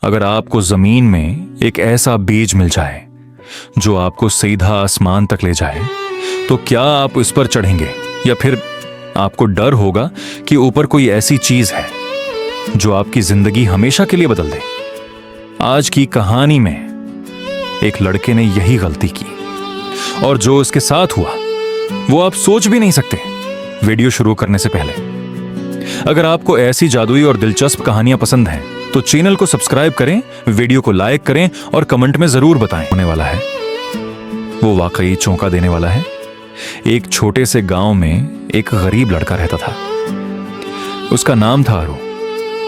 अगर आपको जमीन में एक ऐसा बीज मिल जाए जो आपको सीधा आसमान तक ले जाए, तो क्या आप उस पर चढ़ेंगे, या फिर आपको डर होगा कि ऊपर कोई ऐसी चीज है जो आपकी जिंदगी हमेशा के लिए बदल दे? आज की कहानी में एक लड़के ने यही गलती की, और जो उसके साथ हुआ वो आप सोच भी नहीं सकते। वीडियो शुरू करने से पहले, अगर आपको ऐसी जादुई और दिलचस्प कहानियां पसंद हैं तो चैनल को सब्सक्राइब करें, वीडियो को लाइक करें और कमेंट में जरूर बताएं। होने वाला है वो वाकई चौंका देने वाला है। एक छोटे से गांव में एक गरीब लड़का रहता था। उसका नाम था आरू।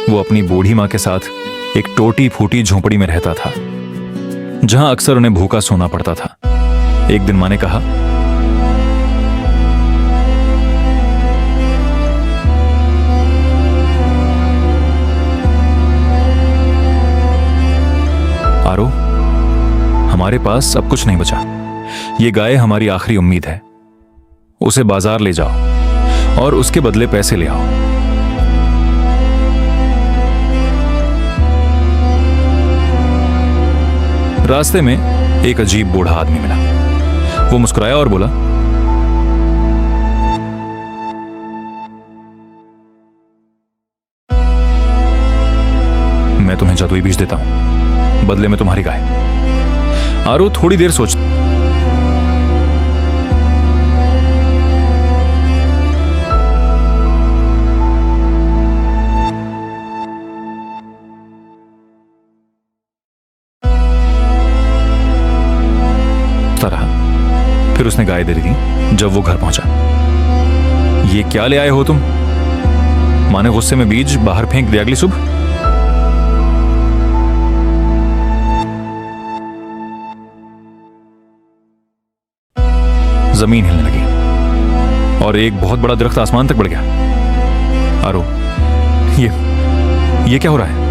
वो अपनी बूढ़ी मां के साथ एक टूटी फूटी झोंपड़ी में रहता था, जहां अक्सर उन्हें भूखा सोना पड़ता था। एक दिन मां ने कहा, आरो, हमारे पास अब कुछ नहीं बचा। ये गाय हमारी आखिरी उम्मीद है। उसे बाजार ले जाओ और उसके बदले पैसे ले आओ। रास्ते में एक अजीब बूढ़ा आदमी मिला। वो मुस्कुराया और बोला, मैं तुम्हें जादुई बीज देता हूं, बदले में तुम्हारी गाय। आरू थोड़ी देर सोचता रहा, फिर उसने गाय दे दी। जब वो घर पहुंचा, ये क्या ले आए हो तुम? मां ने गुस्से में बीज बाहर फेंक दिया। अगली सुबह जमीन हिलने लगी और एक बहुत बड़ा दरख्त आसमान तक बढ़ गया। आरो, ये क्या हो रहा है?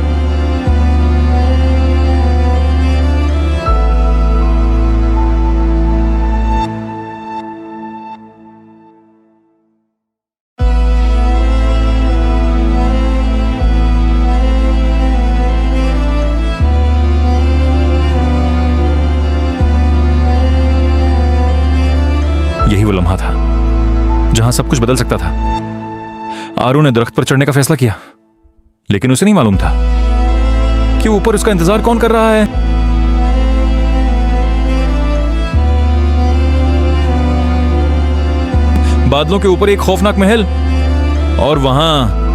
यही वो लम्हा था जहां सब कुछ बदल सकता था। आरू ने दरख्त पर चढ़ने का फैसला किया, लेकिन उसे नहीं मालूम था कि ऊपर उसका इंतजार कौन कर रहा है। बादलों के ऊपर एक खौफनाक महल, और वहां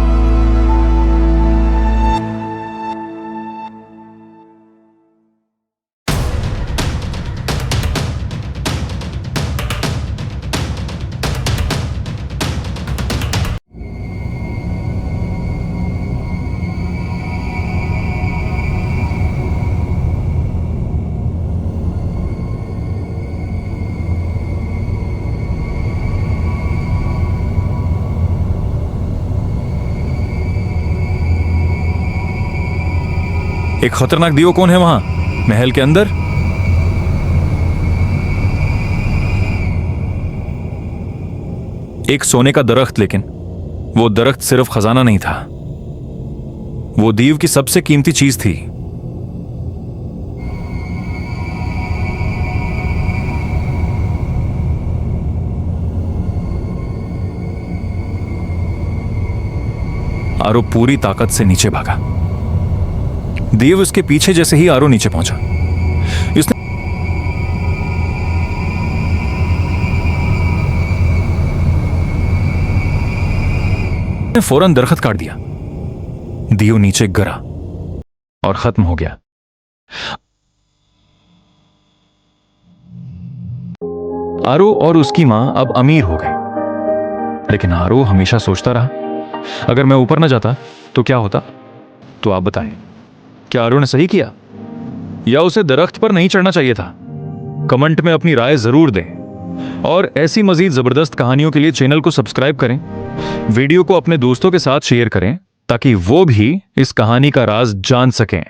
एक खतरनाक दीव कौन है वहां महल के अंदर? एक सोने का दरख्त, लेकिन वो दरख्त सिर्फ खजाना नहीं था, वो दीव की सबसे कीमती चीज थी। आरो पूरी ताकत से नीचे भागा। देव उसके पीछे। जैसे ही आरो नीचे पहुंचा, उसने फौरन दरख्त काट दिया। दीव नीचे गिरा और खत्म हो गया। आरो और उसकी मां अब अमीर हो गए, लेकिन आरो हमेशा सोचता रहा, अगर मैं ऊपर न जाता तो क्या होता? तो आप बताएं, क्या आरू ने सही किया, या उसे दरख्त पर नहीं चढ़ना चाहिए था? कमेंट में अपनी राय जरूर दें, और ऐसी मजीद जबरदस्त कहानियों के लिए चैनल को सब्सक्राइब करें। वीडियो को अपने दोस्तों के साथ शेयर करें ताकि वो भी इस कहानी का राज जान सकें।